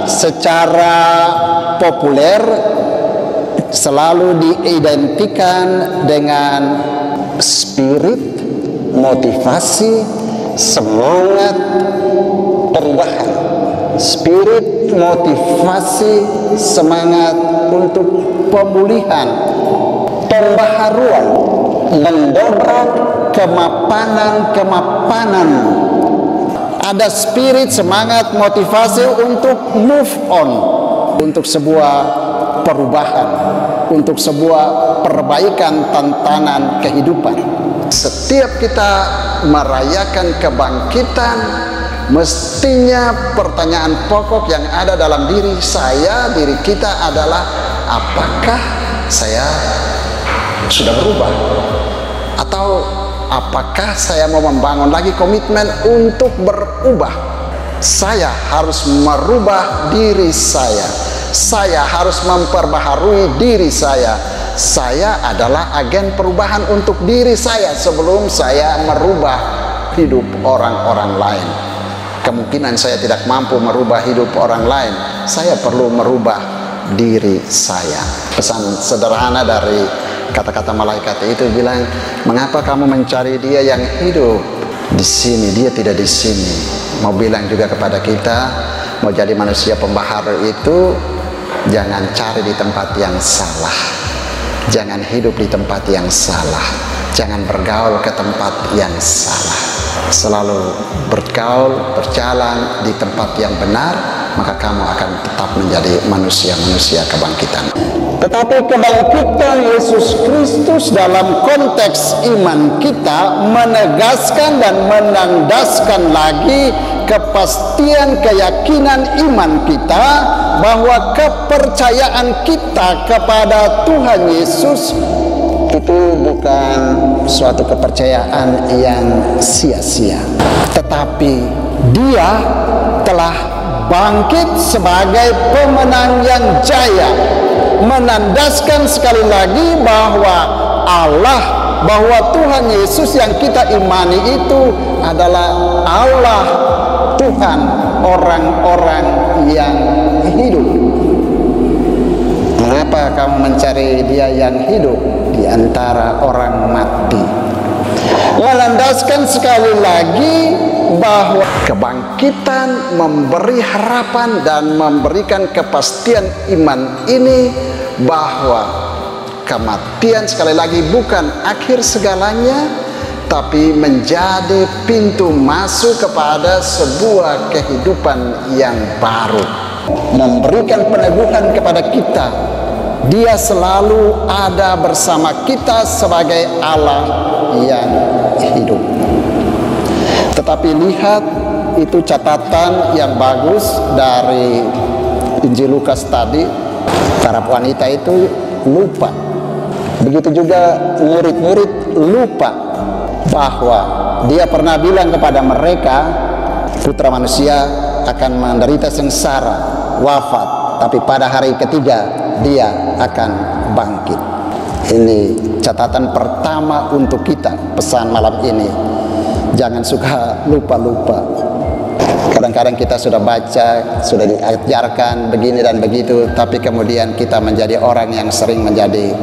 secara populer selalu diidentikan dengan spirit, motivasi, semangat perubahan. Spirit, motivasi, semangat untuk pemulihan, pembaharuan, mendobrak kemapanan. Ada spirit, semangat, motivasi untuk move on, untuk sebuah perubahan, untuk sebuah perbaikan tantangan kehidupan. Setiap kita merayakan kebangkitan, mestinya pertanyaan pokok yang ada dalam diri saya, diri kita adalah, apakah saya sudah berubah? Atau apakah saya mau membangun lagi komitmen untuk berubah? Saya harus merubah diri saya. Saya harus memperbaharui diri saya. Saya adalah agen perubahan untuk diri saya sebelum saya merubah hidup orang-orang lain. Kemungkinan saya tidak mampu merubah hidup orang lain. Saya perlu merubah diri saya. Pesan sederhana dari kata-kata malaikat itu bilang, mengapa kamu mencari dia yang hidup di sini, dia tidak di sini. Mau bilang juga kepada kita, mau jadi manusia pembaharu itu jangan cari di tempat yang salah, jangan hidup di tempat yang salah, jangan bergaul ke tempat yang salah. Selalu bergaul, berjalan di tempat yang benar, maka kamu akan tetap menjadi manusia-manusia kebangkitan. Tetapi kebangkitan Yesus Kristus dalam konteks iman kita menegaskan dan menandaskan lagi kepastian keyakinan iman kita bahwa kepercayaan kita kepada Tuhan Yesus itu bukan suatu kepercayaan yang sia-sia, tetapi Dia telah bangkit sebagai pemenang yang jaya, menandaskan sekali lagi bahwa Allah, bahwa Tuhan Yesus yang kita imani itu adalah Allah, Tuhan orang-orang yang hidup. Mengapa kamu mencari Dia yang hidup di antara orang mati? Melandaskan sekali lagi bahwa kebangkitan memberi harapan dan memberikan kepastian iman ini, bahwa kematian sekali lagi bukan akhir segalanya, tapi menjadi pintu masuk kepada sebuah kehidupan yang baru, memberikan peneguhan kepada kita. Dia selalu ada bersama kita sebagai Allah yang hidup. Tetapi lihat, itu catatan yang bagus dari Injil Lukas tadi. Para wanita itu lupa. Begitu juga murid-murid lupa bahwa Dia pernah bilang kepada mereka, Putra Manusia akan menderita sengsara, wafat, tapi pada hari ketiga Dia akan bangkit. Ini catatan pertama untuk kita, pesan malam ini. Jangan suka lupa-lupa. Kadang-kadang kita sudah baca, sudah diajarkan begini dan begitu, tapi kemudian kita menjadi orang yang sering menjadi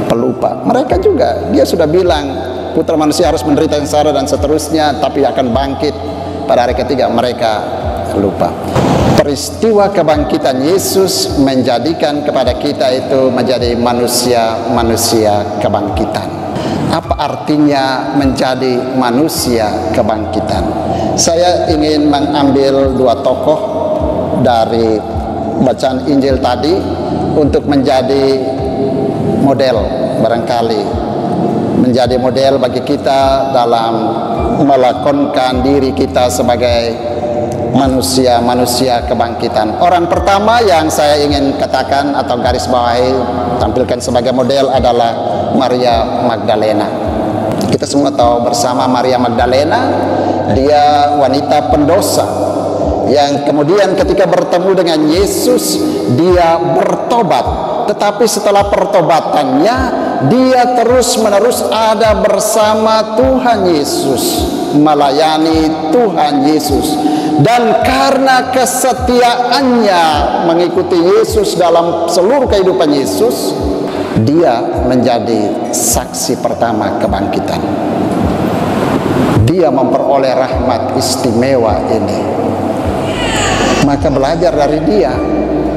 pelupa. Mereka juga, Dia sudah bilang Putra Manusia harus menderita sengsara dan seterusnya, tapi akan bangkit pada hari ketiga. Mereka lupa. Peristiwa kebangkitan Yesus menjadikan kepada kita itu menjadi manusia-manusia kebangkitan. Apa artinya menjadi manusia kebangkitan? Saya ingin mengambil dua tokoh dari bacaan Injil tadi untuk menjadi model, barangkali menjadi model bagi kita dalam melakonkan diri kita sebagai manusia-manusia kebangkitan. Orang pertama yang saya ingin katakan atau garis bawahi, tampilkan sebagai model adalah Maria Magdalena. Kita semua tahu bersama Maria Magdalena, dia wanita pendosa yang kemudian ketika bertemu dengan Yesus, dia bertobat tetapi setelah pertobatannya dia terus-menerus ada bersama Tuhan Yesus, melayani Tuhan Yesus. Dan karena kesetiaannya mengikuti Yesus dalam seluruh kehidupan Yesus, dia menjadi saksi pertama kebangkitan. Dia memperoleh rahmat istimewa ini. Maka belajar dari dia.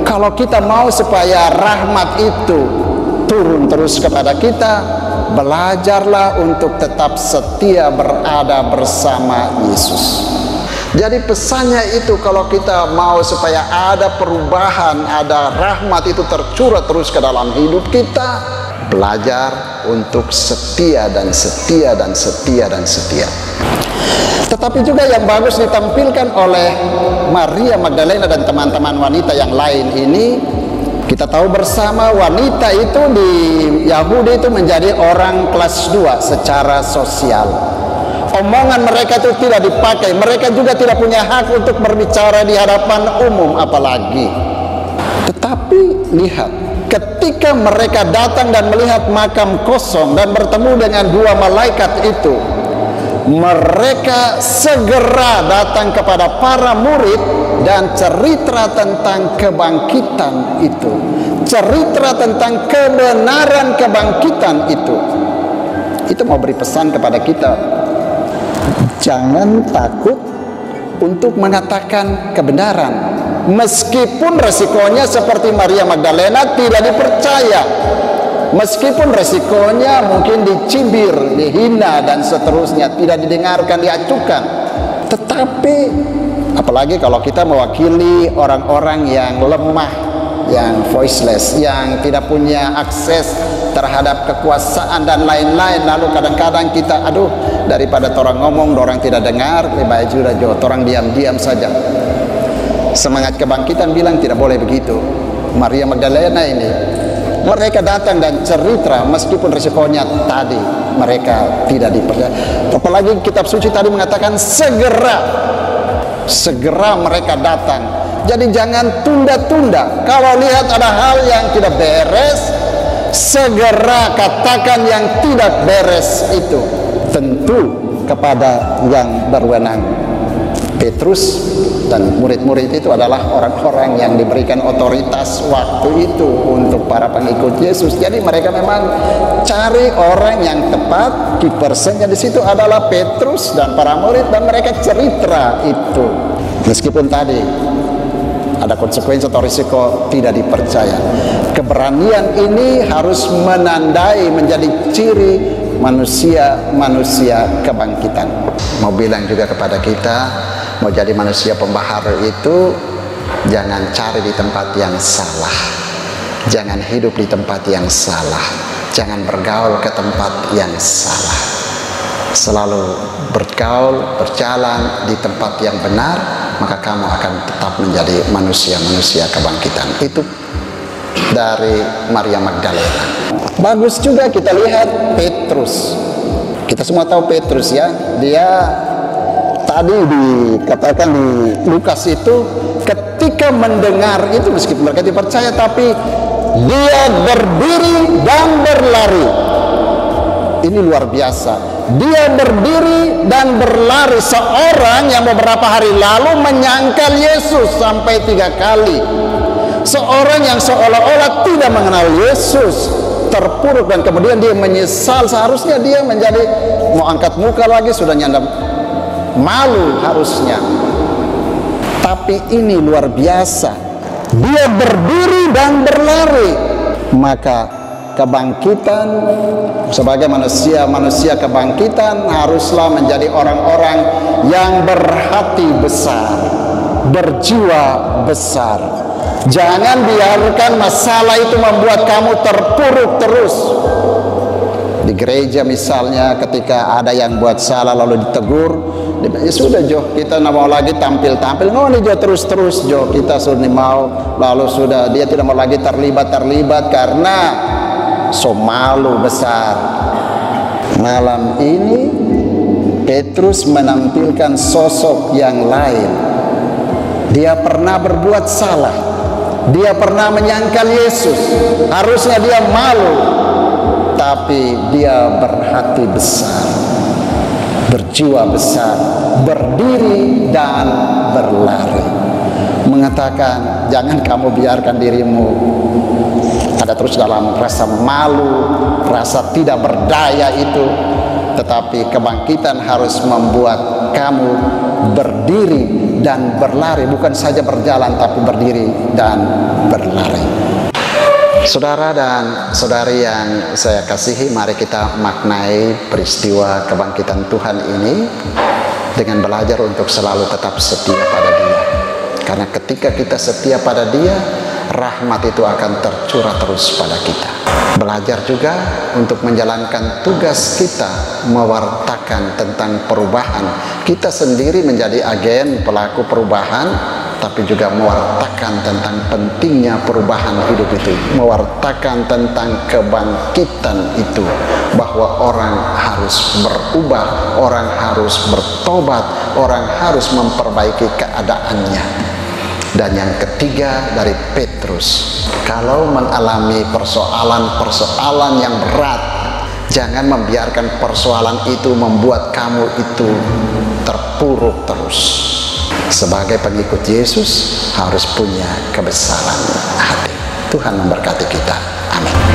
Kalau kita mau supaya rahmat itu turun terus kepada kita, belajarlah untuk tetap setia berada bersama Yesus. Jadi pesannya itu, kalau kita mau supaya ada perubahan, ada rahmat itu tercurah terus ke dalam hidup kita, belajar untuk setia dan setia dan setia dan setia. Tetapi juga yang bagus ditampilkan oleh Maria Magdalena dan teman-teman wanita yang lain ini, kita tahu bersama wanita itu di Yahudi itu menjadi orang kelas 2 secara sosial. Omongan mereka itu tidak dipakai, mereka juga tidak punya hak untuk berbicara di hadapan umum apalagi. Tetapi lihat, ketika mereka datang dan melihat makam kosong dan bertemu dengan 2 malaikat itu, mereka segera datang kepada para murid dan cerita tentang kebangkitan itu, cerita tentang kebenaran kebangkitan itu. Itu mau beri pesan kepada kita, jangan takut untuk mengatakan kebenaran, meskipun resikonya seperti Maria Magdalena tidak dipercaya, meskipun resikonya mungkin dicibir, dihina dan seterusnya, tidak didengarkan, diacukan. Tetapi apalagi kalau kita mewakili orang-orang yang lemah, yang voiceless, yang tidak punya akses terhadap kekuasaan dan lain-lain, lalu kadang-kadang kita daripada orang ngomong orang tidak dengar, lebih baik sudah orang diam-diam saja. Semangat kebangkitan bilang tidak boleh begitu. Maria Magdalena ini, mereka datang dan cerita meskipun risikonya tadi mereka tidak dipercaya. Apalagi kitab suci tadi mengatakan segera mereka datang. Jadi jangan tunda-tunda. Kalau lihat ada hal yang tidak beres, segera katakan yang tidak beres itu, tentu kepada yang berwenang. Petrus dan murid-murid itu adalah orang-orang yang diberikan otoritas waktu itu untuk para pengikut Yesus. Jadi mereka memang cari orang yang tepat. Kipersenya di situ adalah Petrus dan para murid, dan mereka cerita itu. Meskipun tadi ada konsekuensi atau risiko tidak dipercaya. Keberanian ini harus menandai, menjadi ciri manusia kebangkitan. Mau bilang juga kepada kita, mau jadi manusia pembaharu itu jangan cari di tempat yang salah, jangan hidup di tempat yang salah, jangan bergaul ke tempat yang salah. Selalu bergaul, berjalan di tempat yang benar, maka kamu akan tetap menjadi manusia kebangkitan. Itu dari Maria Magdalena. Bagus juga kita lihat Petrus. Kita semua tahu Petrus ya, dia tadi dikatakan di Lukas itu ketika mendengar itu, meskipun mereka tidak percaya, tapi dia berdiri dan berlari. Ini luar biasa. Dia berdiri dan berlari, seorang yang beberapa hari lalu menyangkal Yesus sampai 3 kali. Seorang yang seolah-olah tidak mengenal Yesus, terpuruk, dan kemudian dia menyesal. Seharusnya dia menjadi mau angkat muka lagi, sudah nyandam, malu harusnya. Tapi ini luar biasa, dia berdiri dan berlari. Maka kebangkitan, sebagai manusia kebangkitan, haruslah menjadi orang-orang yang berhati besar, berjiwa besar. Jangan biarkan masalah itu membuat kamu terpuruk terus. Di gereja misalnya, ketika ada yang buat salah lalu ditegur, ya sudah Jo, kita tidak mau lagi tampil-tampil. Oh ini Jo, terus Jo, kita sudah mau, lalu sudah dia tidak mau lagi terlibat karena so malu besar. Malam ini Petrus menampilkan sosok yang lain. Dia pernah berbuat salah, Dia pernah menyangkal Yesus, harusnya dia malu, tapi dia berhati besar, berjiwa besar, berdiri dan berlari, mengatakan, jangan kamu biarkan dirimu ada terus dalam rasa malu, rasa tidak berdaya itu, tetapi kebangkitan harus membuat kamu berdiri dan berlari, bukan saja berjalan tapi berdiri dan berlari. Saudara dan saudari yang saya kasihi, mari kita maknai peristiwa kebangkitan Tuhan ini dengan belajar untuk selalu tetap setia pada Dia. Karena ketika kita setia pada Dia, rahmat itu akan tercurah terus pada kita. Belajar juga untuk menjalankan tugas kita, mewartakan tentang perubahan. Kita sendiri menjadi agen pelaku perubahan, tapi juga mewartakan tentang pentingnya perubahan hidup itu, mewartakan tentang kebangkitan itu, bahwa orang harus berubah, orang harus bertobat, orang harus memperbaiki keadaannya. Dan yang ketiga dari Petrus, kalau mengalami persoalan-persoalan yang berat, jangan membiarkan persoalan itu membuat kamu itu terpuruk terus. Sebagai pengikut Yesus harus punya kebesaran hati. Tuhan memberkati kita. Amin.